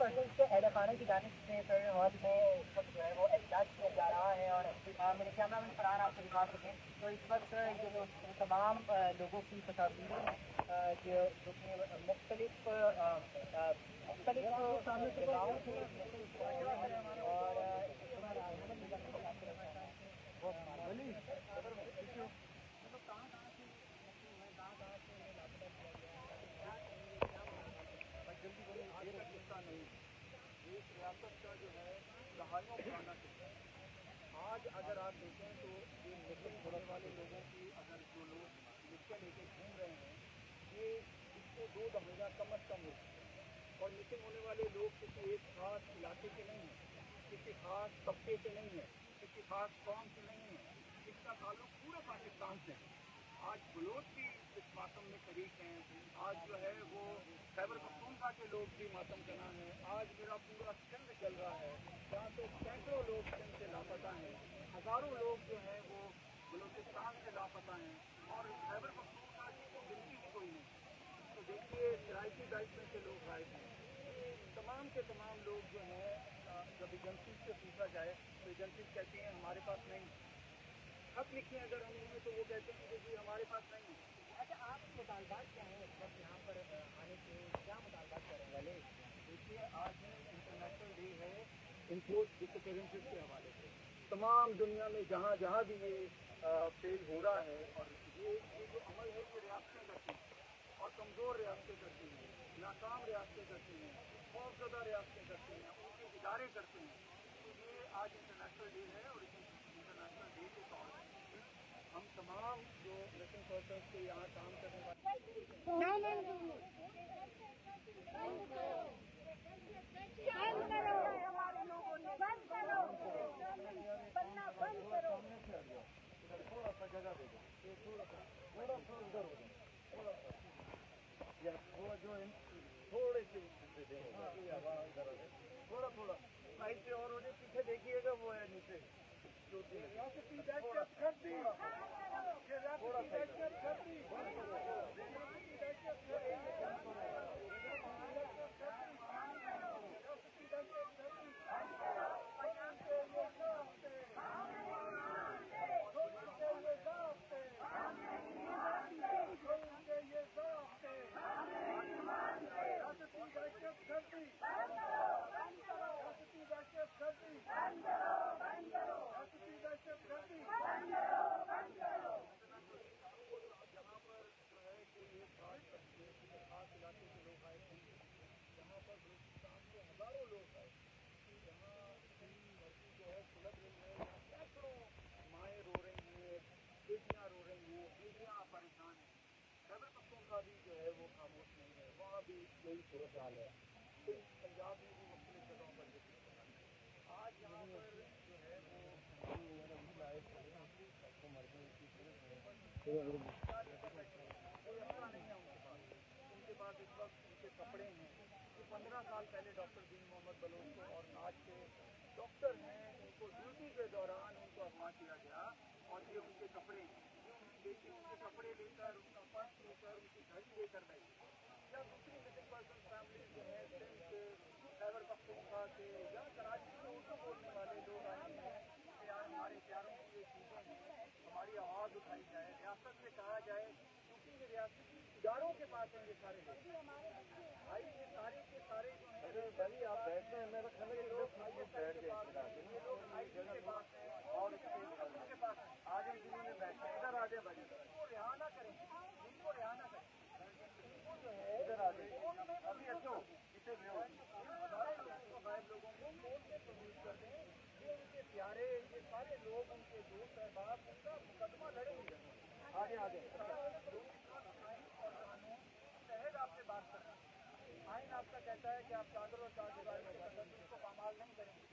Percent से अहल खाना की जानिब से फेडरल हॉल में इस वक्त जो है वो एहतजाज किया जा रहा है। और मेरे कैमरा मैन फरहान आपको दिखा सकें तो इस वक्त ये जो तमाम लोगों की तस्वीरें हैं जो कि मुख्तलिफ जगहों से और कहाँ कहाँ से कहाँ से इन्हें लापता किया गया है, क्या कहेंगे, क्या मालूमात है? भाई जल्दी बोलिए, आज का किस्सा नहीं है। इस रियासत का जो है दहाइयों पुराना किस्सा है। आज अगर आप देखें तो ये मिसिंग होने वाले लोगों की, अगर जो लोग लिस्टें लेके घूम रहे हैं, ये इसको 2 दहाइयाँ कम अज कम हो चुके हैं। और मिसिंग होने वाले लोग किसी एक खास इलाके के नहीं हैं, किसी खास तबके से नहीं है, किसी खास कौम से नहीं है, इसका ताल्लुक पूरे पाकिस्तान से है। आज बलोच भी इस मातम में शरीक हैं। आज जो है वो खैबर पख्तूनख्वा के लोग भी मातम कना हैं। आज मेरा पूरा सिंध चल रहा है, जहाँ से सैकड़ों लोग सिंध से लापता हैं, हज़ारों लोग जो हैं वो बलूचिस्तान से लापता हैं, और खैबर पख्तूनख्वा की तो गिनती भी कोई नहीं। तो देखिए सराइकी बेल्ट में से लोग गायब हैं। ये तमाम के तमाम लोग जो हैं, जब एजेंसी से पूछा जाए तो एजेंसी कहती हैं हमारे पास नहीं। खत लिखे अगर हम उन्हें तो वो कहते हैं कि जी हमारे पास नहीं है। अच्छा, आपके मुतालबात क्या हैं इस वक्त यहाँ पर आने के, क्या मुतालबात करें वाले? देखिए आज इंटरनेशनल डे है इम्पोर्ट डिसअपीयरेंसेस के हवाले से। तमाम दुनिया में जहाँ जहाँ भी ये फेल हो रहा है, और ये जो अमल है ये रियासतें करती हैं, और कमज़ोर रियासतें करती हैं, नाकाम रियासतें करती हैं, खौफजदा रियासतें करती हैं, उनके इदारे करते हैं। तो ये आज इंटरनेशनल डे है, और इस इंटरनेशनल डे के तौर पर हम तमाम जो मिसिंग पर्सन्स के यहाँ काम करने वाले थोड़ा सा जगह दे दो, थोड़ा सा उधर हो जाए, थोड़ा सा या थोड़ा जो है थोड़े से थोड़ा थोड़ा साइड से, और उन्हें पीछे देखिएगा वो है नीचे खास इलाके के लोग आए थे, जहाँ पर बलूचिस्तान के हज़ारों लोग आए, जहाँ धरती जो है सुलग रही है, यहाँ सैकड़ों माएँ रो रही हैं, बेटियाँ रो रही हैं, बीवियाँ परेशान हैं। खैबर पख्तूनख्वा भी जो है वो खामोश नहीं है, वहाँ भी यही सूरत हाल है। पंजाब में भी मुख्तलिफ जगहों पर ये सूरत हाल है। आज यहाँ पर जो है वो कोई अच्छा नहीं है उनके पास। उनके पास इस वक्त उनके कपड़े हैं। ये 15 साल पहले डॉक्टर दीन मोहम्मद बलोच को, और आज के डॉक्टर हैं, इनको ड्यूटी के दौरान उनको अगवा किया गया, और ये उनके कपड़े हैं। ये उनकी बेटी उनके कपड़े लेकर, उनका पर्स लेकर, उनकी घड़ी लेकर गई। या दूसरी मिसिंग पर्सन फैमिली जो है सिंध से, खैबर पख्तूनख्वा से, या कराची से उर्दू बोलने वाले लोग आए हैं कि यार हमारे प्यारों की ये चीज़ें हैं, हमारी आवाज़ उठाई जाए, रियासत से कहा जाए, क्योंकि ये रियासती इदारों के पास हैं ये सारे लोग। भाई ये सारे के सारे जो हैं, भाई आप बैठते हैं, मेरा ख्याल है ये लोग बैठ गए, ये लोग आईटी के पास हैं और के पास हैं। आगे जिन्हों में बैठे इधर आ जाए भाई, इनको रिहा ना करें, इनको रिहा ना करें, इनको जो है इधर आ जाए, अभी अच्छो इसे भी हो हज़ारों लोगों को, गायब लोगों को कोर्ट में प्रोड्यूस कर दें। ये उनके प्यारे, ये सारे लोग उनके दोस्त अहबाब उनका मुकदमा लड़ेंगे। आगे आगे शहद आपसे बात कर रहा है। आइन आपका कहता है कि आप चादर और चारदीवारी के तशद्दुद को पामाल नहीं करेंगे।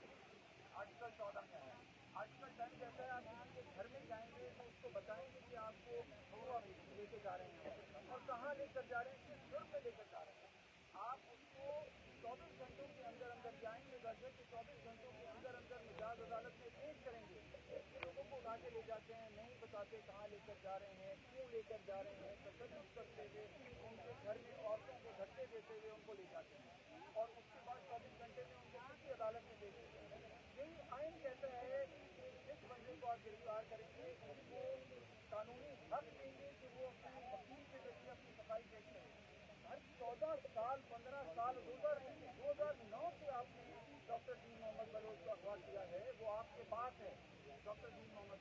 आर्टिकल 14 में है। आर्टिकल 10 कहता है आप किसी के घर में जाएंगे तो उसको बताएंगे कि आपको क्यों आप लेके जा रहे हैं और कहाँ लेकर जा रहे हैं, किस जुर्म में लेकर जा रहे हैं। आप उसको 24 घंटों के अंदर अंदर जाएंगे, गजट के 24 घंटों के अंदर अंदर मिजाज अदालत में पेश करेंगे। ऐसे लोगों को उठा के ले जाते हैं, नहीं बताते कहाँ लेकर जा रहे हैं, क्यों लेकर जा रहे हैं, तशद्दुद करते हुए उनके घर में औरतों को धक्के देते हुए उनको ले जाते हैं, और उसके बाद 24 घंटे इंतजार करेंगे, उनको कानूनी हक देंगे कि वो अपने वकील के जरिए अपनी सफाई पेश करें। हर 14 साल 15 साल 2009 से आपने डॉक्टर दीन मोहम्मद बलोच को अगवा किया है, वो आपके पास है। डॉक्टर दीन मोहम्मद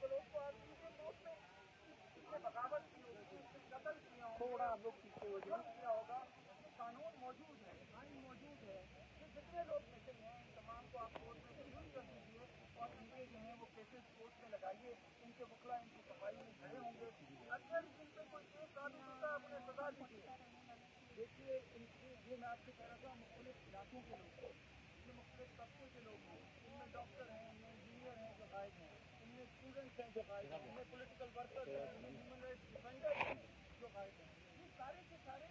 बलोच को आप इनके पोस्ट में इसने बगावत की होगी, इसने कत्ल किया होगा, थोड़ा आप लोग पीछे हो जाए किया होगा। कानून मौजूद है, आइन मौजूद है, ये जितने लोग मिसिंग हैं इन तमाम को आप कोर्ट में पेश कर दीजिए और इनके जो है वो केसेस कोर्ट में लगाइए, इनके वकला इनकी सफाई में खड़े होंगे। अगर इन पे कोई केस साबित होता है अपने सजा दीजिए। देखिए इनकी ये मैं आपसे कह रहा था, मुख्तलिफ इलाकों के लोग हैं, ये मुख्तलिफ तबके के लोग हैं, इनमें डॉक्टर हैं, इनमें इंजीनियर हैं जो गायब हैं, इनमें स्टूडेंट्स हैं जो गायब हैं, इनमें पॉलिटिकल वर्कर्स हैं, इनमें ह्यूमन राइट्स डिफेंडर्स हैं जो गायब हैं। ये सारे के सारे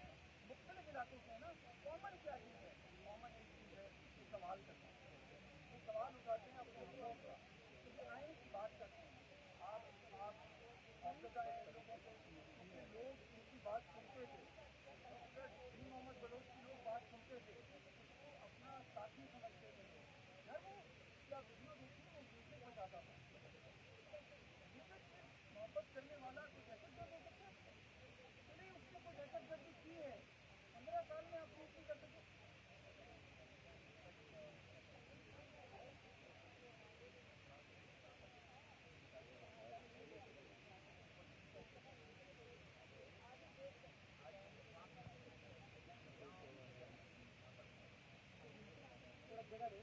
मुख्तलिफ इलाकों से हैं ना। कॉमन क्या चीज़ है? कॉमन एक चीज़ है कि सवाल करना, ये सवाल उठाते हैं अपने लोगों का, क्योंकि आइन की बात करते हैं। आप औसदा है लोगों से, अपने लोग इनकी बात सुनते थे, डॉक्टर दीन मोहम्मद बलोच की लोग बात सुनते थे, इसको अपना साथी समझते थे। घर में क्या वीडियो देखी वो यूट्यूब पर जाता था, मोहब्बत करने वाला कोई दहशत गर्द हो सकता है? नहीं, उसने कोई दहशत गर्दी की है, 15 साल में आप प्रूफ नहीं कर सके। जगह दे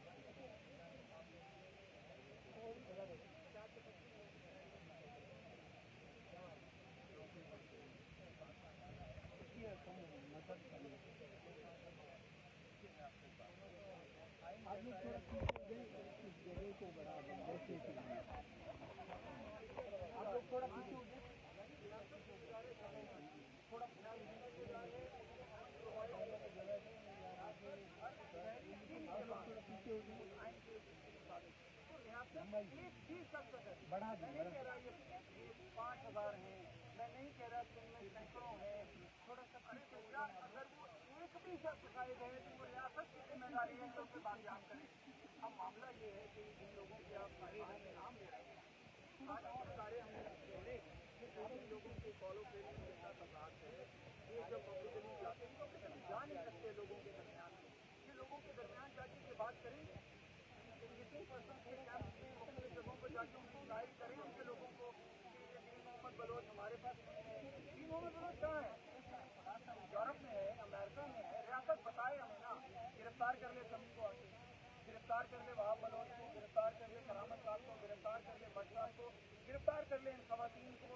आप लोग थोड़ा जगह को बढ़ा दें, आप लोग थोड़ा पीछे हो जाए, थोड़ा पीछे हो जाए। एक चीज बढ़ा दें, मैं नहीं कह रहा ये 5,000 हैं, मैं नहीं कह रहा कि इनमें सैकड़ों हैं, थोड़ा सा पीछे हो जाए। अगर वो एक भी शख्स शायद है तो वो रियासत की जिम्मेदारी है कि उससे बात करें। अब मामला ये है कि जिन लोगों के आप सारे नाम ले रहे हैं, बहुत सारे हमने पहले जिन लोगों के फॉलो पेरेंट्स के साथ अवराध है, ये जब पब्लिकली जाते हैं, पब्लिकली जा नहीं सकते लोगों के दरमियान में, ये लोगों के दरमियान जाके ये बात करेंगे, मिसिंग पर्सन के कैंप में मुख्तलिफ जगहों पर जाके उनकी गाइड करें उनके लोगों को कि ये दीन मोहम्मद बलोच हमारे पास नहीं है। दीन मोहम्मद बलोच कहाँ है? यूरोप में है, अमेरिका में है, रियासत बताए हमें ना। गिरफ्तार कर ले सभी को, आगे गिरफ्तार कर ले वहाब बलोच को, गिरफ्तार कर ले करामत साहब को, गिरफ्तार कर ले भट्ट साहब को, गिरफ्तार कर ले इन खवातीन को,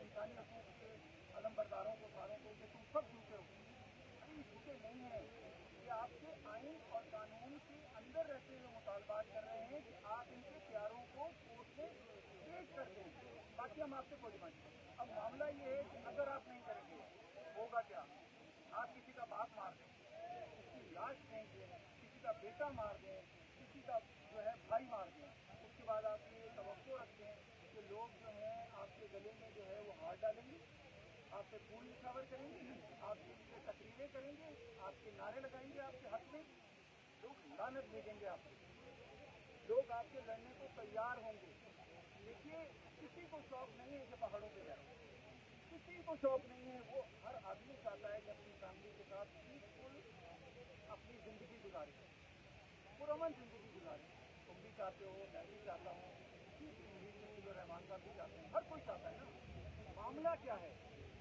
इंसानी हकूक के अलमबरदारों को, सारों को, ये तुम सब झूठे हो। अरे झूठे नहीं है, ये आपसे आइन और कानून के अंदर रहते हुए मुतालबात कर रहे हैं कि आप इनके प्यारों को कोर्ट में पेश कर दें, बाकी हम आपसे कोई डिमांड नहीं। अब मामला ये है कि अगर आप नहीं करेंगे होगा क्या? आप किसी का बाप मार दें, उसकी लाश फेंक दें, किसी का बेटा मार दें, किसी का जो है भाई मार दें, उसके बाद आप ये तवक्को रखते हैं कि लोग जो हैं आपके गले में जो है वो हाथ डालेंगे, आपसे फूल निछावर करेंगे, आपके लिए तकरीरें करेंगे, आपके नारे लगाएंगे आपके हक में, लोग लानत भेजेंगे आपको, लोग आपके लड़ने को तैयार होंगे। देखिए किसी को शौक नहीं है कि पहाड़ों पे जाए, किसी को शौक नहीं है, वो हर आदमी चाहता है कि अपनी फैमिली के साथ पीसफुल अपनी जिंदगी गुजारे, पुरअमन जिंदगी गुजारे। तुम भी चाहते हो, मैं भी चाहता हूँ, रहमान साहब भी चाहते हैं, हर कोई चाहता है ना। मामला क्या है?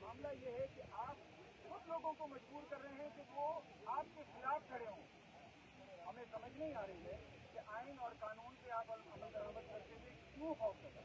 मामला ये है कि आप खुद लोगों को मजबूर कर रहे हैं कि वो आपके खिलाफ खड़े हों। हमें समझ नहीं आ रही है कि आइन और कानून पे आप अमल दरामद करते हुए क्यों खौफ करते हैं।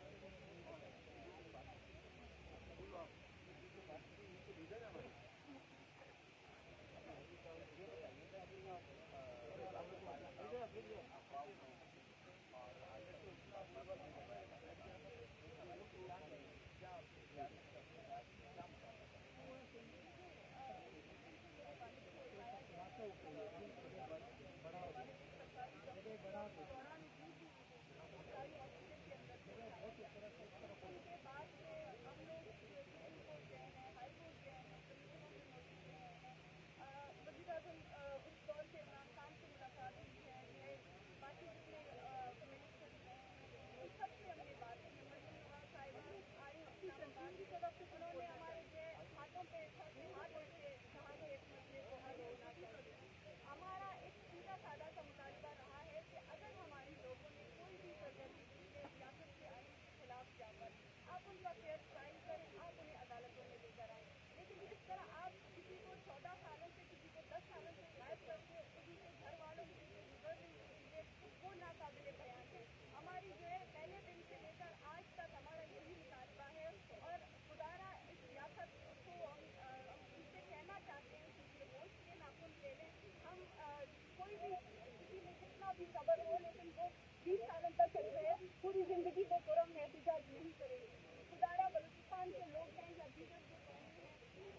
पर हो, लेकिन वो 20 सालों तक जो है पूरी जिंदगी को पुरम एहतजाज नहीं करेंगे। खुदारा बलूचिस्तान के लोग हैं या दीगर जो कौमें हैं,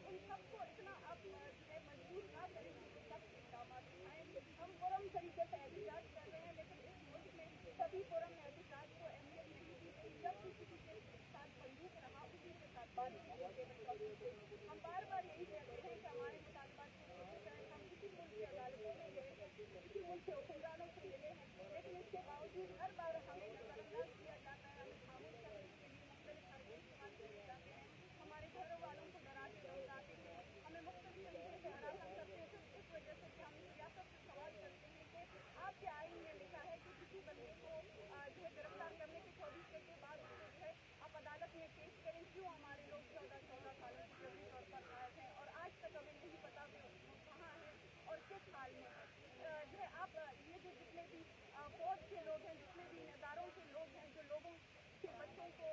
उन सबको इतना आप जो है मजबूर ना करें कि वो सख्त इक़दाम उठाएं। हम पुरम तरीके से एहतजाज कर रहे हैं, लेकिन इस मुल्क में कभी पुरम एहतजाज को अहमियत नहीं दी गई। जब भी किसी के साथ बंदूक रहा, उसी के साथ बात की गई टेबल टॉकिंग पे। हम बार बार यही कहते हैं कि हमारे मुतालबात को देखे जाए। हम किसी मुल्क की अदालतों में गए हैं, किसी मुल्क के हुक्मरानों से मिले हैं, लेकिन इसके बावजूद हर बार हमें नजरअंदाज किया जाता है, हमें खामोश करने के लिए मुख्तलिफ हरबे इस्तेमाल किए जाते हैं। हमारे घर वालों को डरा के धमकाते हैं, हमें मुख्तलिफ तरीके से हरासा करते हैं, सिर्फ इस वजह से कि हम इस रियासत से सवाल करते हैं कि आपके आइन में लिखा है कि किसी बंदे को जो है गिरफ्तार करने के 24 घंटे बाद उसको जो है आप अदालत में पेश करें। क्यों हमारे लोग 14 सालों से जबरी तौर पर गायब हैं और आज तक हमें नहीं पता कि वो कहाँ हैं और किस हाल में है। जो है आप ये जो जितने भी फौज के लोग हैं, जितने भी इदारों के लोग हैं, जो लोगों के बच्चों को,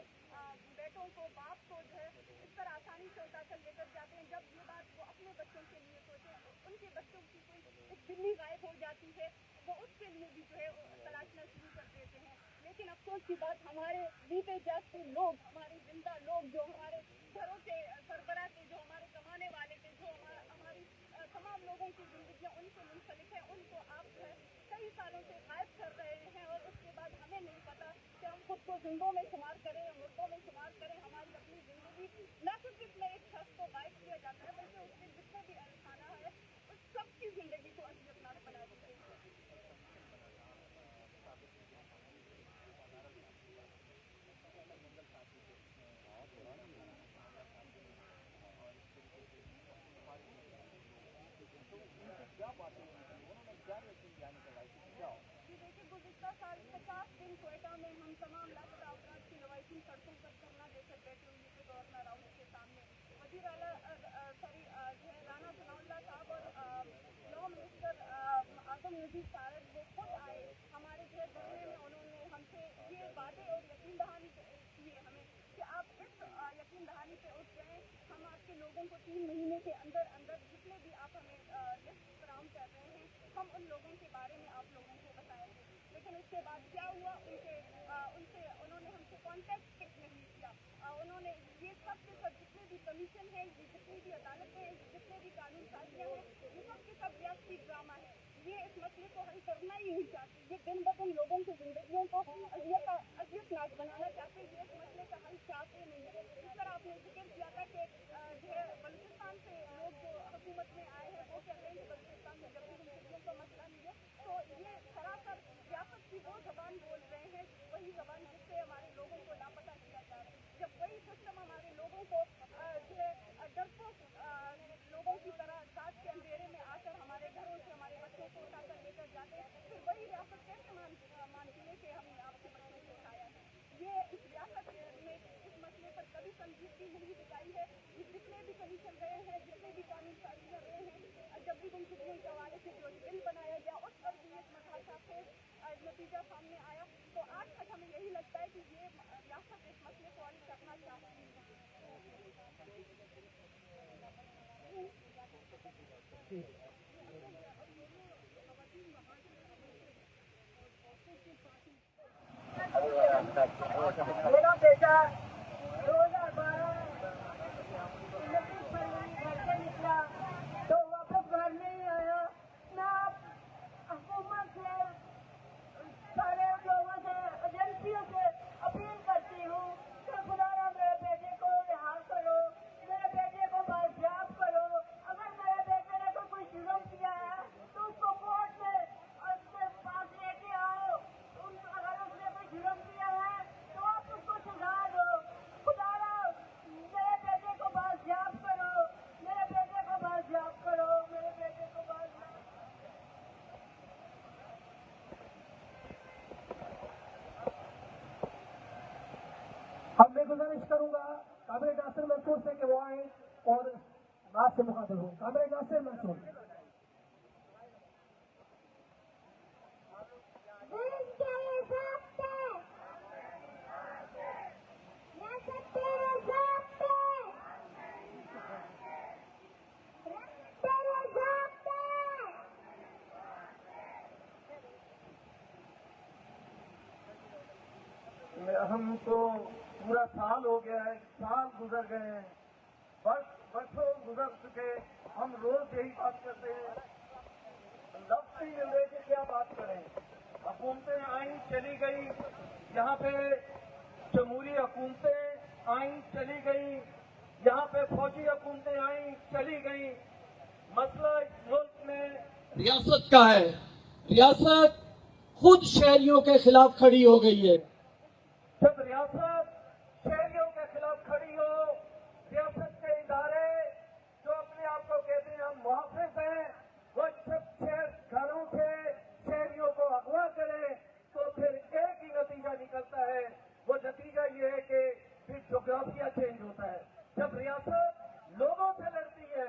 बेटों को, बाप को जो है इस तरह आसानी से उठाकर लेकर जाते हैं, जब ये बात वो अपने बच्चों के लिए सोचें, उनके बच्चों की कोई एक बिल्ली गायब हो जाती है, वो उसके लिए भी जो है तलाशना शुरू कर देते हैं। लेकिन अफसोस की बात, हमारे बीते जागते लोग, हमारे जिंदा लोग जो हमारे घरों के सरबराह थे, जो हमारे कमाने वाले थे, जो हमारी तमाम लोगों की जिंदगियां उनसे मुंसलिक है, उनको आप जो है कई सालों से गायब कर रहे हैं और उसके बाद हमें नहीं पता कि हम खुद को जिंदों में शुमार करें या मुर्दों में शुमार करें। हमारी अपनी जिंदगी न सिर्फ इसमें एक शख्स को गायब किया जाता है, बल्कि उसके जितने भी अहल खाना है उस सबकी जिंदगी को अज़ियतनाक बना दी गई है। जी देखिए, गुज़िश्ता साल 50 दिन क्वेटा में हम तमाम लापता अफराद की लवाहिकीन सड़कों पर धरना देकर बैठे हुए थे गवर्नर हाउस के सामने। वज़ीर आला जो है राना सनाउल्लाह साहब और लॉ मिनिस्टर आज़म नज़ीर साहब वो खुद आए हमारे जो है धरने में। उन्होंने हमसे ये वादे और यकीन दहानी किए हमें कि आप इस यकीन दहानी पे उठ जाएं, हम आपके लोगों को 3 महीने के अंदर अंदर जितने भी आप हमें लिस्ट फराहम कर रहे हैं, हम उन लोगों के बारे में आप लोगों को बताएंगे। लेकिन उसके बाद क्या हुआ, उन्होंने हमसे कॉन्टैक्ट तक नहीं किया। उन्होंने ये सब के सब जितने भी कमीशन हैं, ये जितनी भी अदालतें हैं, जितने भी कानून साजियाँ हैं, ये सब के सब रियासती ड्रामा है। ये इस मसले को हल करना ही नहीं चाहते, ये दिन ब दिन लोगों की जिंदगियों को अज़ियतनाक बनाना चाहते, ये इस मसले का हल चाहते नहीं है। इस तरह आपने जिक्र किया था कि जो है बलूचिस्तान से लोग जो हुकूमत में आए हैं वो कह रहे हैं कि बलूचिस्तान में जबरी गुमशुदगियों का मसला नहीं है, तो ये सरासर रियासत की वो जबान बोल रहे हैं, वही जबान जिससे हमारे लोगों को लापता किया जा रहा है। जब वही सिस्टम हमारे लोगों को जो है डरपोक लोगों की तरह रात के अंधेरे में आकर हमारे घरों से हमारे बच्चों को उठाकर लेकर जाते हैं, फिर वही रियासत कैसे मानती है कि हमने आपके बच्चों को उठाया है। ये इस रियासत ने इस मसले पर कभी संजीदगी नहीं दिखाई है। ये जितने भी कमीशन रहे हैं, जितने भी कानून साजियाँ रहे हैं, जबरी गुमशुदगियों के हवाले से जो बिल बनाया गया उस पर भी एक मधाशाखेज नतीजा सामने आया। तो आज तक हमें यही लगता है कि ये रियासत इस मसले को हल करना चाहती है। मेरा बेटा 2012 घर से निकला तो वापस घर नहीं आया। मैं हुकूमत से, सारे लोगों से, एजेंसियों से अपील करती हूँ कि खुदारा मेरे बेटे को रिहा करो, मेरे बेटे को बाजियाब करो। अगर मेरे बेटे ने कोई जुर्म किया है तो उसको कोर्ट में उसके पास लेके आओ। अगर उसने कोई जुर्म किया है तो आप उसको सजा दो। खुदारा मेरे बेटे को बाजियाब करो, मेरे बेटे को बाजियाब करो, मेरे बेटे को बाजियाब। अब मैं गुजारिश करूंगा काबिल नासिर मंसूर से कि वो आए और बात से मुखातिब हो। काबिल नासिर मंसूर। تو پورا سال ہو گیا ہے، سال گزر گئے ہیں، برسوں گزر چکے، ہم روز یہی بات کرتے ہیں، لفظ نہیں مل رہے کہ کیا بات کریں۔ حکومتیں آئیں چلی گئی، یہاں پہ جمہوری حکومتیں آئیں چلی گئی، یہاں پہ فوجی حکومتیں آئیں چلی گئی۔ مسئلہ اس ملک میں ریاست کا ہے، ریاست خود شہریوں کے خلاف کھڑی ہو گئی ہے۔ جب ریاست شہریوں کے خلاف کھڑی ہو، ریاست کے ادارے جو اپنے آپ کو کہتے ہیں ہم محافظ ہیں، وہ جب گھروں سے شہریوں کو اغوا کرے تو پھر ایک ہی نتیجہ نکلتا ہے، وہ نتیجہ یہ ہے کہ پھر جغرافیہ چینج ہوتا ہے۔ جب ریاست لوگوں سے لڑتی ہے،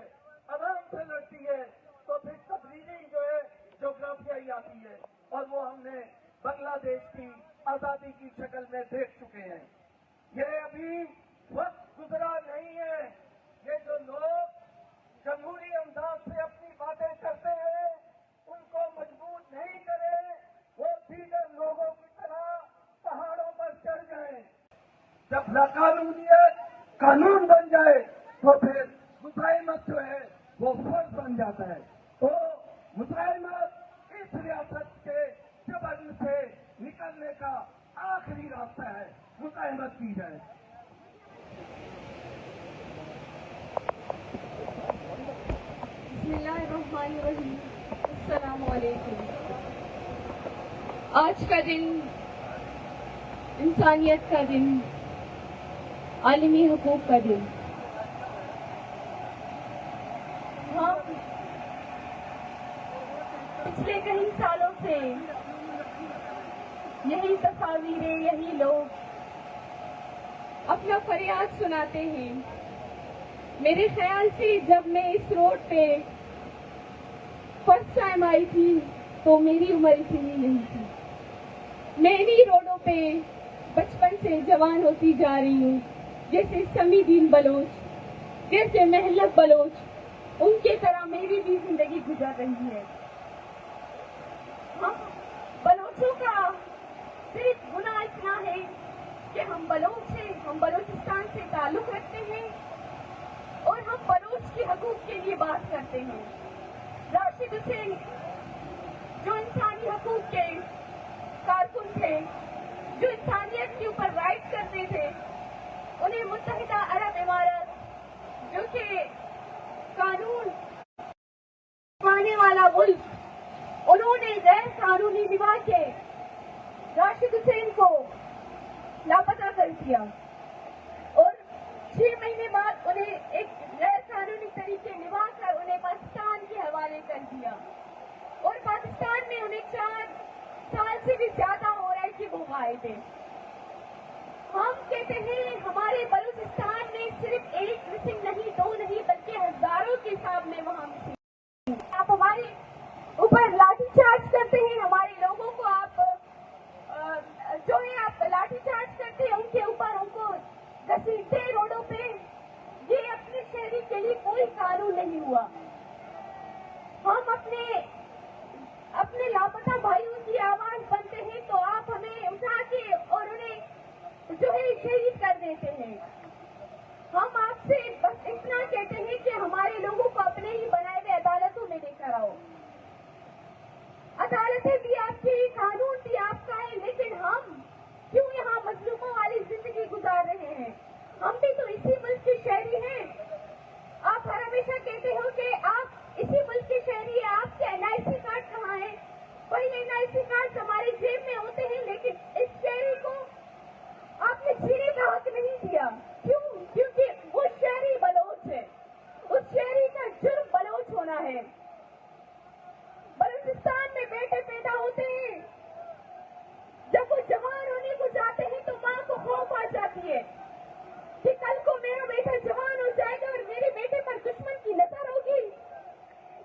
عوام سے لڑتی ہے، تو پھر تبدیلی جو ہے جغرافیہ ہی آتی ہے، اور وہ ہم نے بنگلہ دیش کی آزادی کی شکل میں دیکھ چکے ہیں۔ یہ ابھی وقت گزرا نہیں ہے۔ یہ جو لوگ جمہوری انداز سے اپنی باتیں کرتے ہیں ان کو مجبور نہیں کریں، وہ دیگر لوگوں کی طرح پہاڑوں پر چڑھ جائیں۔ جب لاقانونیت قانون بن جائے تو پھر مزاحمت جو ہے وہ فرض بن جاتا ہے۔ تو مزاحمت اس ریاست کے جبر سے نکلنے کا آخری راستہ ہے، مزاحمت کی جائے۔ بسم اللہ الرحمن الرحیم۔ السلام علیکم۔ آج کا دن انسانیت کا دن، عالمی حقوق کا دن۔ ہم پچھلے کئی سالوں سے یہی تصاویریں، یہی لوگ اپنا فریاد سناتے ہیں۔ میرے خیال سے جب میں اس روڈ پہ فرسٹ ٹائم آئی تھی تو میری عمر اتنی نہیں تھی۔ میں انہی روڈوں پہ بچپن سے جوان ہوتی جا رہی ہوں، جیسے سمیع الدین بلوچ، جیسے مہلت بلوچ، ان کی طرح میری بھی زندگی گزر رہی ہے۔ ہم بلوچوں کا صرف گناہ اتنا ہے کہ ہم بلوچ ہیں، ہم بلوچستان سے تعلق رکھتے ہیں اور ہم بلوچ کے حقوق کے لیے بات کرتے ہیں۔ راشد حسین جو انسانی حقوق کے کارکن تھے، جو انسانیت کے اوپر رائٹ کرتے تھے، انہیں متحدہ عرب امارات جو کہ قانون ماننے والا ملک، انہوں نے غیر قانونی نبھا کے راشد حسین کو لاپتہ کر دیا اور 6 مہینے بعد انہیں ایک غیر قانونی طریقے نبھا کر انہیں پاکستان کے حوالے کر دیا، اور پاکستان میں انہیں 4 سال سے بھی زیادہ ہو رہا ہے کہ وہ غائب ہے۔ ہم کہتے ہیں ہمارے بلوچستان میں صرف 1 مسنگ نہیں، 2 نہیں، بلکہ ہزاروں کے حساب میں وہاں مسنگ۔ آپ ہمارے اوپر لاٹھی چارج کرتے ہیں، ہمارے لوگوں کو آپ جو ہے آپ لاٹھی چارج کرتے ہیں، ان کے اوپر ان کو گھسیٹتے ہیں روڈوں پہ۔ یہ اپنے شہری کے لیے کوئی قانون نہیں ہوا۔ ہم اپنے لاپتہ بھائیوں کی آواز بنتے ہیں تو آپ ہمیں اٹھا کے اور انہیں جو ہے شہید کر دیتے ہیں۔ ہم آپ سے بس اتنا کہتے ہیں کہ ہمارے لوگوں کو اپنے ہی بنائے ہوئے عدالتوں میں لے کر آؤ۔ عدالتیں بھی آپ کی، قانون بھی آپ کا ہے، لیکن ہم کیوں یہاں مظلوموں والی زندگی گزار رہے ہیں؟ ہم بھی تو اسی ملک کے شہری ہیں۔ آپ ہر ہمیشہ کہتے ہو کہ آپ اسی ملک کے شہری ہیں، آپ کے NIC کارڈ کہاں ہیں؟ وہی NIC کارڈ ہمارے جیب میں ہوتے ہیں، لیکن اس شہری کو آپ نے جینے کا حق نہیں دیا۔ کیوں؟ کیونکہ وہ شہری بلوچ ہے، اس شہری کا جرم بلوچ ہونا ہے۔ بلوچستان میں بیٹے پیدا ہوتے ہیں، جب وہ جوان ہونے کو جاتے ہیں تو ماں کو خوف آ جاتی ہے کہ کل کو میرا بیٹا جوان ہو جائے گا اور میرے بیٹے پر دشمن کی نظر ہوگی۔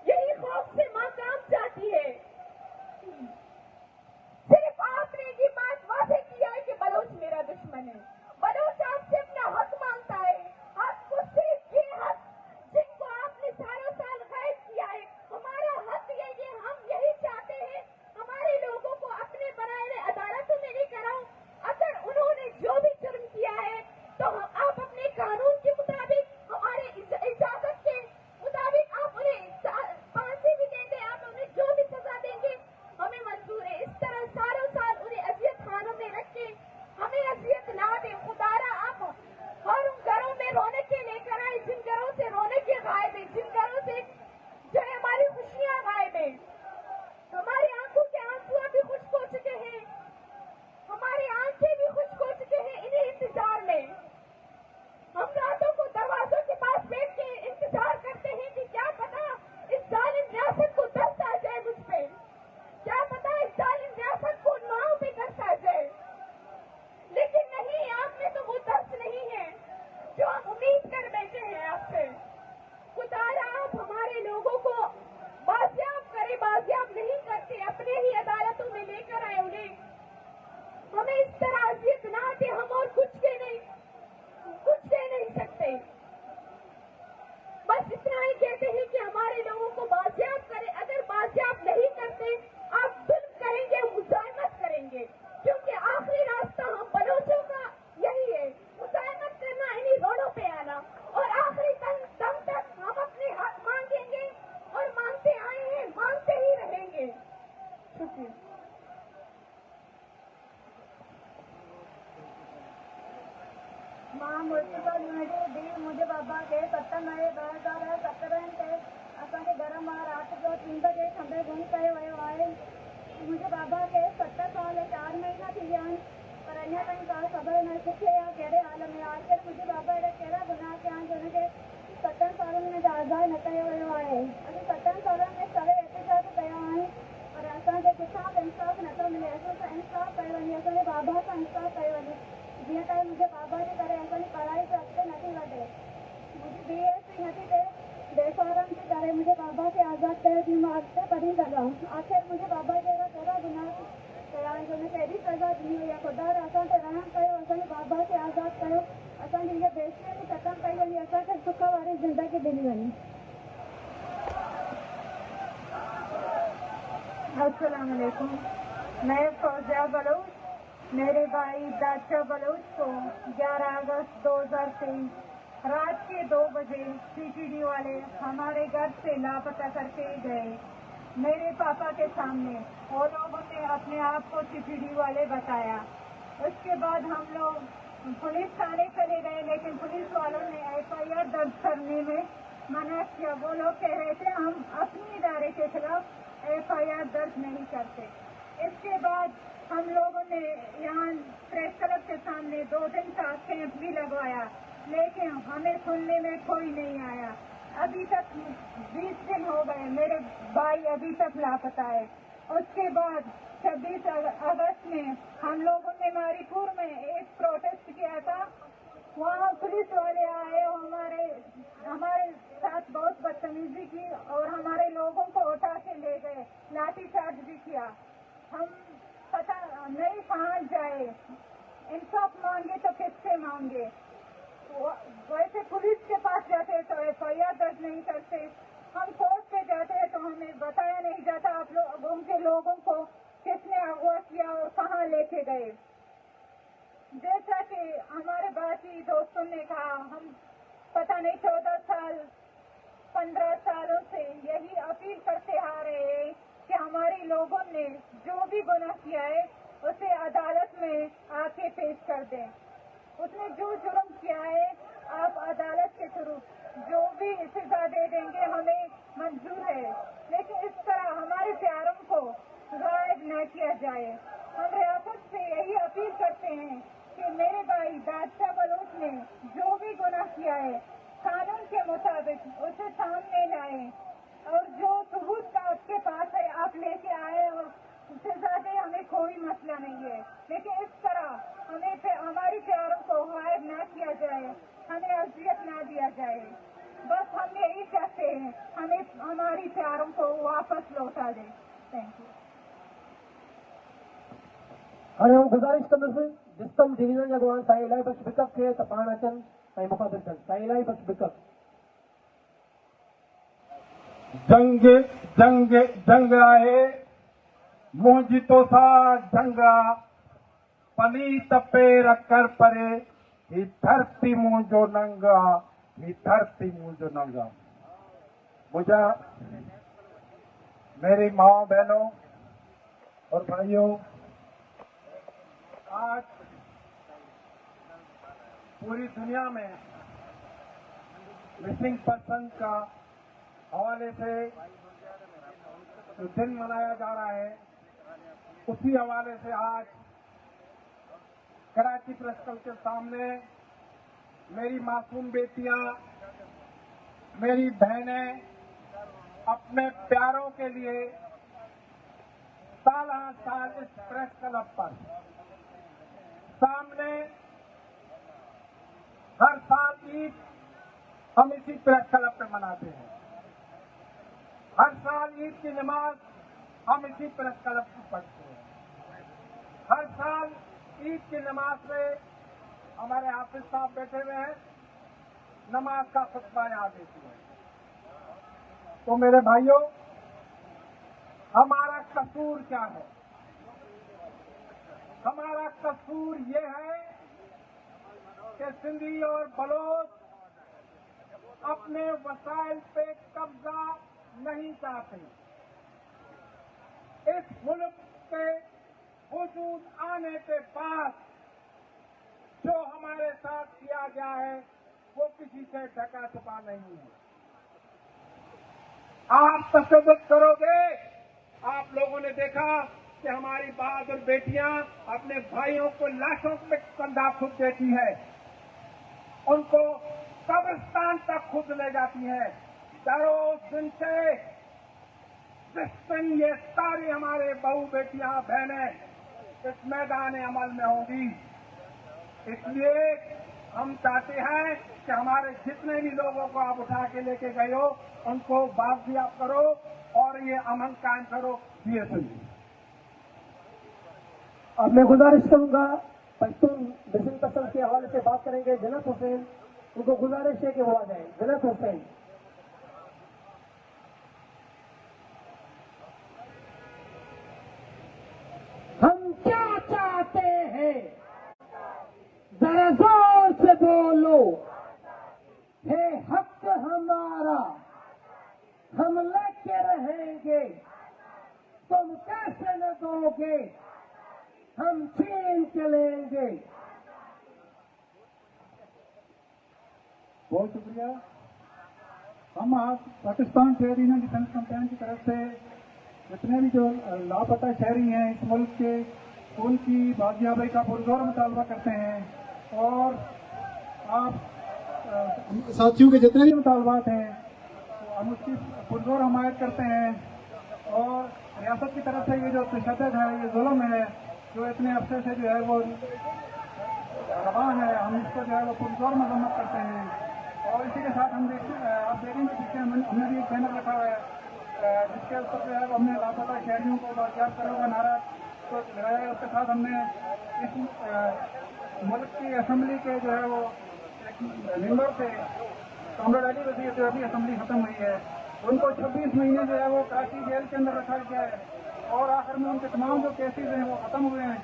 یہی خوف سے ماں کانپ جاتی ہے۔ अपने ही अदालतों में लेकर आए उन्हें। हमें इस तरह अजियत ना कि हम और कुछ कह नहीं सकते। बस इतना ही कहते हैं कि हमारे लोगों को बाजियाब करें। अगर बाजियाब नहीं करते, आप जुल्म करेंगे, मुजाहिमत करेंगे, क्योंकि आखिरी रास्ता हम बलोचों का यही है, मुजाहिमत करना, इन्हीं रोडों पे आना, और आखिरी दम तक हम अपने हक मांगेंगे और मांगते आए हैं, मांगते ही रहेंगे। शुक्रिया। मां मुल्क मुझे बाबा के 7 मई 2017 ते असांजे घर मां राति जो 3 बजे खंबे गुम कयो वियो आहे। मुंहिंजे बाबा खे 7 साल 4 महीना थी विया आहिनि, पर अञा ताईं का ख़बर न किथे या कहिड़े हाल में। आख़िर मुंहिंजे बाबा अहिड़ा कहिड़ा गुनाह कया आहिनि जो हुनखे 7 सालनि में आज़ादु न कयो वियो आहे। असीं 7 सालनि में सवे एहतिजाज कया आहिनि, पर असांखे किथां बि इंसाफ़ नथो मिले। असां इंसाफ़ कयो वञे, असांजे बाबा सां इंसाफ़ कयो वञे। जीअं त मुंहिंजे बाबा जे करे असांजी पढ़ाई ते अॻिते नथी वधे। मुंहिंजी BSc नथी थिए, बेसहारनि जे करे मुंहिंजे बाबा खे आज़ादु कयो जीअं मां अॻिते पढ़ी सघां। आख़िर मुंहिंजे बाबा जे अहिड़ा कहिड़ा गुनाह कया आहिनि जो हुनखे एॾी सज़ा ॾिनी हुई। ख़ुदा असां ते रहम कयो, असांजे बाबा खे आज़ादु कयो, असांजी हीअ बेइज़तीअ बि ख़तमु कई वञे, असांखे सुख वारी ज़िंदगी ॾिनी वञे। अस्सलाम वालेकुम। मैं फौजिया बलूच मेरे भाई दादशाह बलूच को 11 अगस्त 2023 रात के 2 बजे CPD वाले हमारे घर से लापता करके गए। मेरे पापा के सामने वो लोगों ने अपने आप को CPD वाले बताया। उसके बाद हम लोग पुलिस थाने चले गए, लेकिन पुलिस वालों ने FIR दर्ज करने में मना किया। वो लोग कह रहे थे हम अपने इदारे के खिलाफ FIR दर्ज नहीं करते। इसके बाद हम लोगों ने यहाँ प्रेस क्लब के सामने 2 दिन का कैंप भी लगवाया, लेकिन हमें सुनने में कोई नहीं आया। अभी तक 20 दिन हो गए, मेरे भाई अभी तक लापता है। उसके बाद 26 अगस्त में हम लोगों ने मारीपुर में एक प्रोटेस्ट किया था। वहाँ पुलिस वाले आए, हमारे साथ बहुत बदतमीजी की और हमारे लोगों को उठा के ले गए, लाठीचार्ज भी किया। हम पता नहीं कहाँ जाए, इंसाफ मांगे तो किससे मांगे। वैसे पुलिस के पास जाते तो FIR दर्ज नहीं करते, हम कोर्ट पे जाते तो हमें बताया नहीं जाता आप लोगों के लोगों को किसने अगवा किया और कहाँ लेके गए। जैसा कि हमारे बाकी दोस्तों ने कहा, हम पता नहीं 14 साल 15 सालों से यही अपील करते आ रहे हैं कि हमारे लोगों ने जो भी गुनाह किया है उसे अदालत में आके पेश कर दें। उसने जो जुर्म किया है आप अदालत के थ्रू जो भी सजा दे देंगे हमें मंजूर है, लेकिन इस तरह हमारे प्यारों को गायब न किया जाए। हम रियासत से यही अपील करते हैं कि मेरे भाई दादशाह बलूच ने जो भी गुनाह किया है कानून के मुताबिक उसे सामने लाए, और जो सबूत का आपके पास है आप लेके आए और सजा दे, हमें कोई मसला नहीं है। लेकिन इस तरह हमारी प्यारों को गायब ना किया जाए, हमें अजियत ना दिया जाए। बस हम यही चाहते हैं, हमें हमारी प्यारों को वापस लौटा दें। Thank you. हाणे आउं गुज़ारिश कंदुसि डिस्कम डिवीज़न जा अॻवान साईं इलाही बख़्श बिकप खे त पाण अचनि ऐं मुखातिब थियनि। साईं इलाही बख़्श बिकप। जंग आहे मुंहिंजी तोसां जंग आहे, पनी तपे रकर परे, ही धरती मुंहिंजो नंग आहे, ही धरती मुंहिंजो नंग आहे। मुंहिंजा मेरी माँ बहनों और भाइयों, आज पूरी दुनिया में मिसिंग पर्सन का हवाले से जो दिन मनाया जा रहा है, उसी हवाले से आज कराची प्रेस क्लब के सामने मेरी मासूम बेटियां, मेरी बहनें अपने प्यारों के लिए साल हर साल इस प्रेस क्लब पर सामने हर साल ईद हम इसी प्रेस क्लब पे मनाते हैं। हर साल ईद की नमाज हम इसी कलम को पढ़ते हैं। हर साल ईद की नमाज में हमारे हाफिज साहब बैठे हुए हैं, नमाज का खुतबा यहाँ देती है। तो मेरे भाइयों, हमारा कसूर क्या है? हमारा कसूर ये है कि सिंधी और बलोच अपने वसाइल पे कब्जा नहीं चाहते। इस मुल्क के वजूद आने के बाद जो हमारे साथ किया गया है वो किसी से ढका छुपा नहीं है। आप तशद्दुद करोगे। आप लोगों ने देखा कि हमारी बहादुर बेटियां अपने भाइयों को लाशों में कंधा खुद देती है, उनको कब्रिस्तान तक खुद ले जाती है। डरो उस दिन से जिस दिन ये सारी हमारे बहू बेटियां बहनें इस मैदान अमल में होंगी। इसलिए हम चाहते हैं कि हमारे जितने भी लोगों को आप उठा के लेके गए हो उनको बाजियाब करो और ये अमन कायम करो। अब मैं गुजारिश करूंगा, पश्तून बिजन पसंद के हवाले से बात करेंगे जन्नत हुसैन। उनको गुजारिश है कि वो आ जाए। जन्नत हुसैन। हम क्या चाहते हैं, जरा जोर से बोलो। है हक हमारा, हम लेके रहेंगे, तुम कैसे न दोगे, हम छीन के लेंगे। बहुत शुक्रिया। हम आज Pakistan trade union defence campaign की तरफ से जितने भी जो लापता शहरी हैं इस मुल्क के, उनकी बाजियाबी का पुरजोर मुतालबा करते हैं और आप साथियों के जितने भी मुतालबात हैं हम उसकी पुरजोर हमायत करते हैं। और रियासत की तरफ से ये जो तशद्दुद है, ये जुल्म है जो इतने अरसे से जो है वो रवा है, हम इसको जो है वो पुरजोर मजम्मत करते हैं। और इसी के साथ हम आप देखेंगे पीछे हमने भी एक बैनर रखा हुआ है जिसके ऊपर जो है हमने लापता शहरियों को बाजियाब करो का नारा तो लगाया है। उसके साथ हमने इस मुल्क की असम्बली के जो है वो मेंबर थे कॉमरेड अली वजीर, जो अभी असम्बली खत्म हुई है, उनको 26 महीने जो है वो कराची जेल के अंदर रखा गया है और आखिर में उनके तमाम जो केसेज हैं वो खत्म हुए हैं।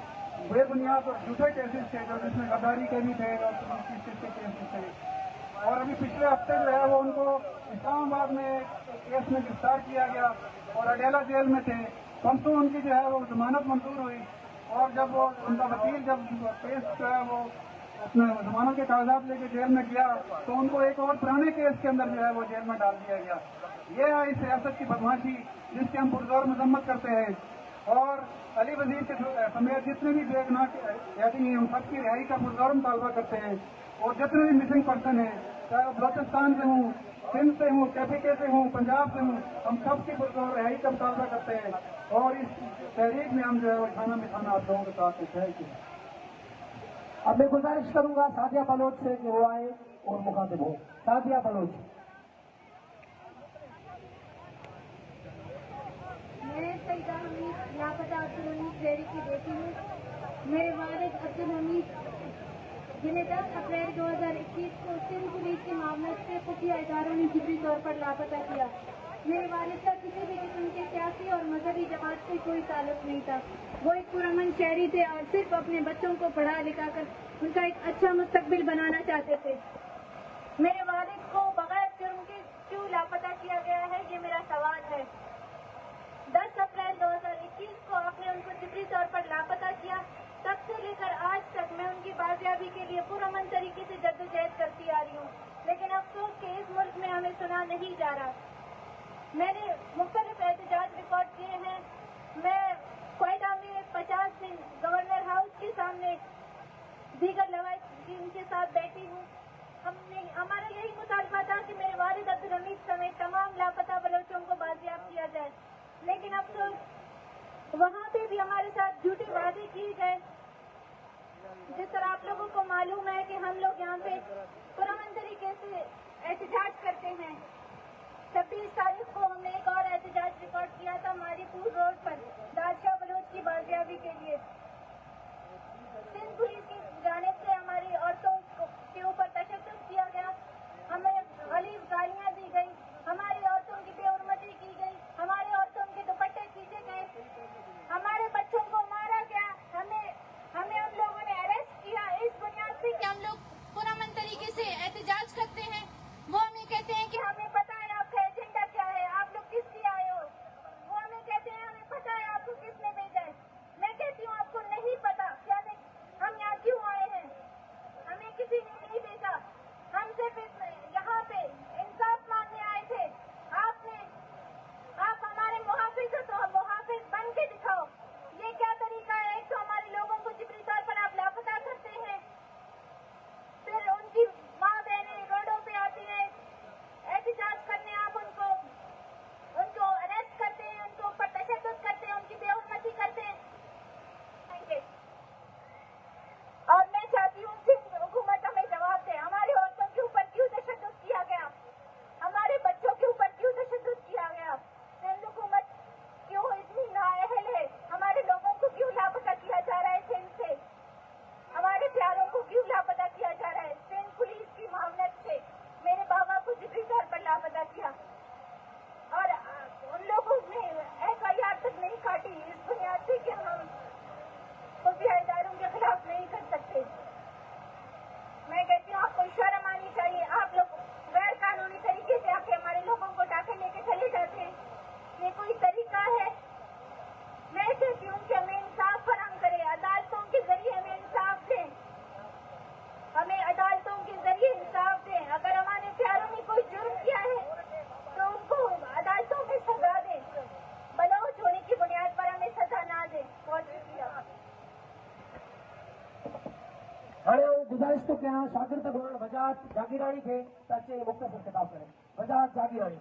बेबुनियाद और झूठे केसेज थे जो जिसमें गद्दारी के भी थे और केसेज थे। और अभी पिछले हफ्ते जो है वो उनको इस्लामाबाद में केस में गिरफ्तार किया गया और अडेला जेल में थे। परसों उनकी जो है वो जमानत मंजूर हुई और जब वो उनका वकील जब केस जो है वो अपने जमानत के कागजात लेके जेल में गया तो उनको एक और पुराने केस के अंदर जो है वो जेल में डाल दिया गया। ये है इस सियासत की बदमाशी जिसकी हम पुरजोर मजम्मत करते हैं। और अली वजीर के समेत जितने भी बेगुनाह कैदी हैं उन सबकी रिहाई का पुरजोर मुतालबा करते हैं। और जितने भी मिसिंग पर्सन हैं, चाहे वो बलोचिस्तान से हों, सिंध से हों, KPK से हों, पंजाब से हों, हम सबकी पुरजोर रिहाई का मुतालबा करते हैं। और इस तहरीक में हम जो है वो खाना मिठाना आप लोगों के साथ है। अब मैं गुजारिश करूंगा सादिया बलोच से कि वो आए और मुखातिब हो। सादिया बलोच। मैं सईदा हमीद लापता अब्दुल हमीद जैरी की बेटी हूँ। मेरे वालिद अब्दुल हमीद जिन्हें 10 अप्रैल 2021 को सिंध पुलिस के मामले से खुफिया इदारों ने जिबरी तौर पर लापता किया। मेरे वालिद का किसी भी किस्म के सियासी और मजहबी जमात से कोई ताल्लुक नहीं था। वो एक पुरअमन शहरी थे और सिर्फ अपने बच्चों को पढ़ा लिखा कर उनका एक अच्छा मुस्तकबिल बनाना चाहते थे। मेरे वालिद को बगैर जुर्म के क्यों लापता किया गया है, ये मेरा सवाल है। 10 अप्रैल 2021 को आपने उनको जिबरी तौर पर लापता किया, तब से लेकर आज तक मैं उनकी बाजियाबी के लिए पुरअमन तरीके से जद्दोजहद करती आ रही हूँ, लेकिन अफसोस कि इस मुल्क में हमें सुना नहीं जा रहा। मैंने मुख्तलिफ एहतजाज रिकॉर्ड किए हैं। मैं क्वेटा में 50 दिन गवर्नर हाउस के सामने दीगर लवाहिकीन के साथ बैठी हूँ। हमारा यही मुतालबा था कि मेरे वालिद अब्दुल हमीद समेत तमाम लापता बलोचों को बाजियाब किया जाए, लेकिन अफसोस वहाँ पे भी हमारे साथ झूठे वादे किए गए। जिस तरह आप लोगों को मालूम है कि हम लोग यहाँ पे पुरअमन तरीके से एहतजाज करते हैं। 26 तारीख को हमने एक और एहतजाज रिकॉर्ड किया था मारीपुर रोड पर। गुजारिश तो क्या शागिर्द गण बजाज जागीराणी थे ताचे मुख्तसर खिताब करें। बजाज जागीराणी।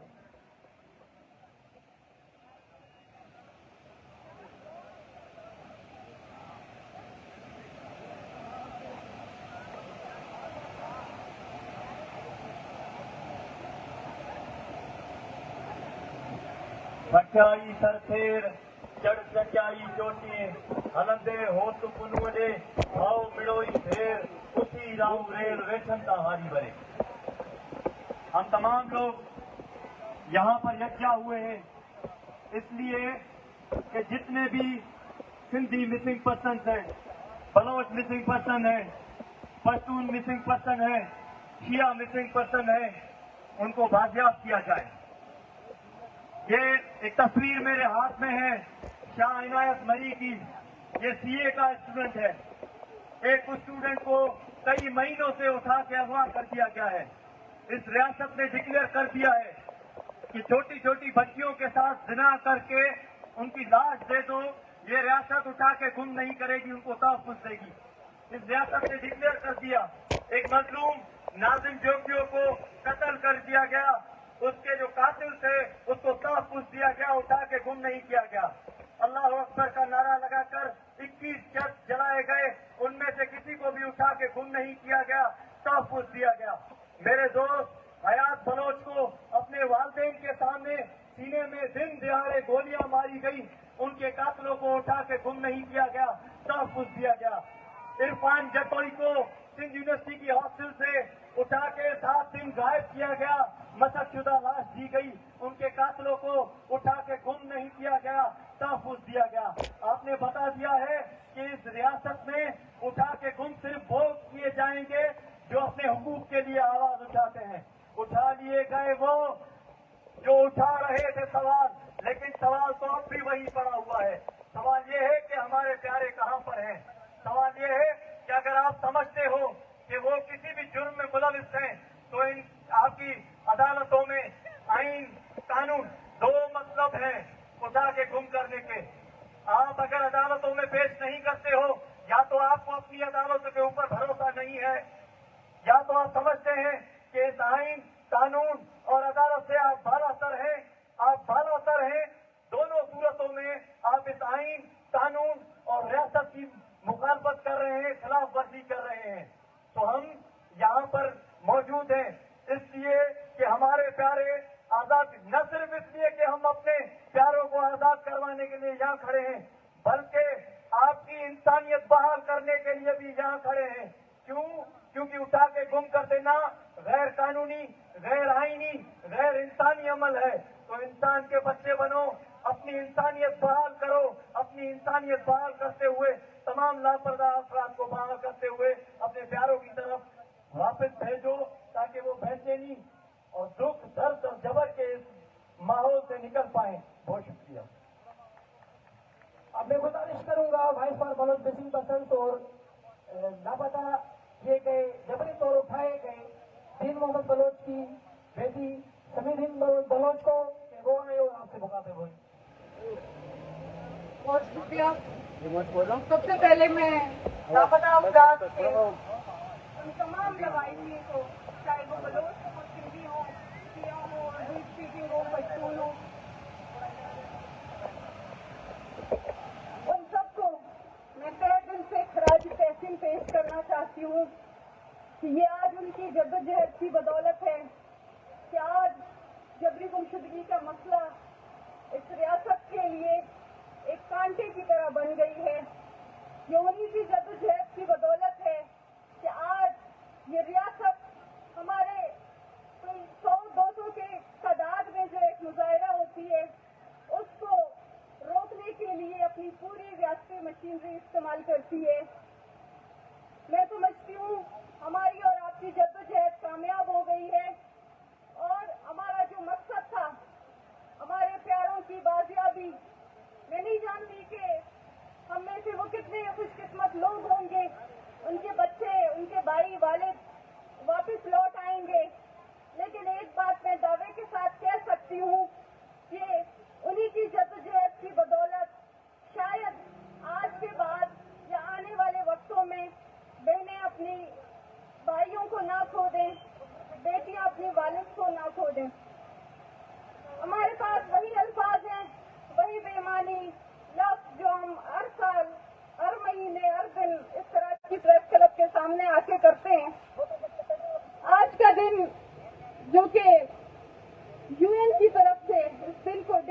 सचाई सरथेर चढ़ सचाई चोटी हलंदे होत पुनू जे भाव मिड़ोई फेर उसी राव रेल रेशन का हारी भरे। हम तमाम लोग यहाँ पर यकजा हुए हैं इसलिए कि जितने भी सिंधी मिसिंग पर्सन हैं, बलोच मिसिंग पर्सन है, पश्तून मिसिंग पर्सन है, शिया मिसिंग पर्सन है, उनको बाजियाब किया जाए। ये एक तस्वीर मेरे हाथ में है शाह इनायत मरी की। ये सीए का स्टूडेंट है। एक स्टूडेंट को कई महीनों से उठा के अगवा कर दिया गया है। इस रियासत ने डिक्लेयर कर दिया है कि छोटी छोटी बच्चियों के साथ जिना करके उनकी लाश दे दो, ये रियासत उठा के गुम नहीं करेगी, उनको तहफ़्फ़ुज़ देगी। इस रियासत ने डिक्लेयर कर दिया। एक मजलूम नाज़िम जोगियों को कत्ल कर दिया गया, उसके जो कातिल थे उसको तहफ़्फ़ुज़ दिया गया, उठा के गुम नहीं किया गया। अल्लाह अकबर का नारा लगाकर 21 शख्स जलाए गए, उनमें से किसी को भी उठा के गुम नहीं किया गया, तहफ़्फ़ुज़ दिया गया। मेरे दोस्त हयात बलोच को अपने वालिदैन के सामने सीने में दिन दिहाड़े गोलियां मारी गई, उनके कातिलों को उठा के गुम नहीं किया गया, तहफ़्फ़ुज़ दिया गया। इरफान जतोई को सिंध यूनिवर्सिटी की हॉस्टल से उठा के 7 दिन गायब किया गया, मसकशुदा लाश दी गई, उनके कातिलों को उठा के गुम नहीं किया गया, तहफ़्फ़ुज़ दिया गया। आपने बता दिया है कि इस रियासत में उठा के गुम सिर्फ वो किए जाएंगे जो अपने हुकूक के लिए आवाज उठाते हैं। उठा लिए गए वो जो उठा रहे थे सवाल, लेकिन सवाल तो अब भी वही पड़ा हुआ है। सवाल ये है कि हमारे प्यारे कहाँ पर हैं। सवाल ये है कि अगर आप समझते हो कि वो किसी भी जुर्म में मुलविस हैं तो इन आपकी अदालतों में आईन कानून 2 मतलब हैं उठा के गुम करने के। आप अगर अदालतों में पेश नहीं करते हो, या तो आपको अपनी अदालतों के ऊपर भरोसा नहीं है, या तो आप समझते हैं कि इस आईन कानून और अदालत से आप बालातर हैं। आप बालातर हैं, दोनों सूरतों में आप इस आईन कानून और रियासत की मुखालफत कर रहे हैं, खिलाफ वर्जी कर रहे हैं। तो हम यहाँ पर मौजूद हैं इसलिए कि हमारे प्यारे आजाद, न सिर्फ इसलिए कि हम अपने प्यारों को आजाद करवाने के लिए यहाँ खड़े हैं, बल्कि आपकी इंसानियत बहाल करने के लिए भी यहाँ खड़े हैं। क्यों? क्योंकि उठा के गुम कर देना गैर कानूनी, गैर आईनी, गैर इंसानी अमल है। तो इंसान के बच्चे बनो, अपनी इंसानियत बहाल करो, अपनी इंसानियत बहाल करते हुए तमाम लापरवाह अफराद को बहाल करते हुए अपने प्यारों की तरफ वापस भेजो, ताकि वो बेचैनी और दुख, दर्द और जबर के इस माहौल से निकल पाए। बहुत शुक्रिया। अब मैं गुजारिश करूंगा voice for Baloch missing person और लापता किए गए, जबरी तौर उठाए गए दीन मोहम्मद बलोच की बेटी समीदीन बलोच को कि वो आए और आपसे मुखातिब हुए। बहुत शुक्रिया। सबसे पहले मैं लापता अफराद के उन तमाम लवाइसी को, चाहे वो बलोच हो, सिंधी हो, शिया हो, उर्दू स्पीकिंग हो, पश्तून हो, उन सबको मैं तहे दिल से खराज तहसीन पेश करना चाहती हूँ कि ये आज उनकी जद्दोजहद की बदौलत है कि आज जबरी गुमशुदगी का मसला इस रियासत के लिए एक कांटे की तरह बन गई है। ये उन्हीं की जद्दोजहद की बदौलत है कि आज ये रियासत हमारे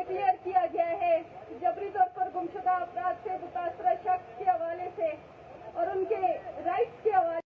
डिसअपियर किया गया है जबरी तौर पर गुमशुदा अफराद से मुतासरा शख्स के हवाले से और उनके राइट्स के हवाले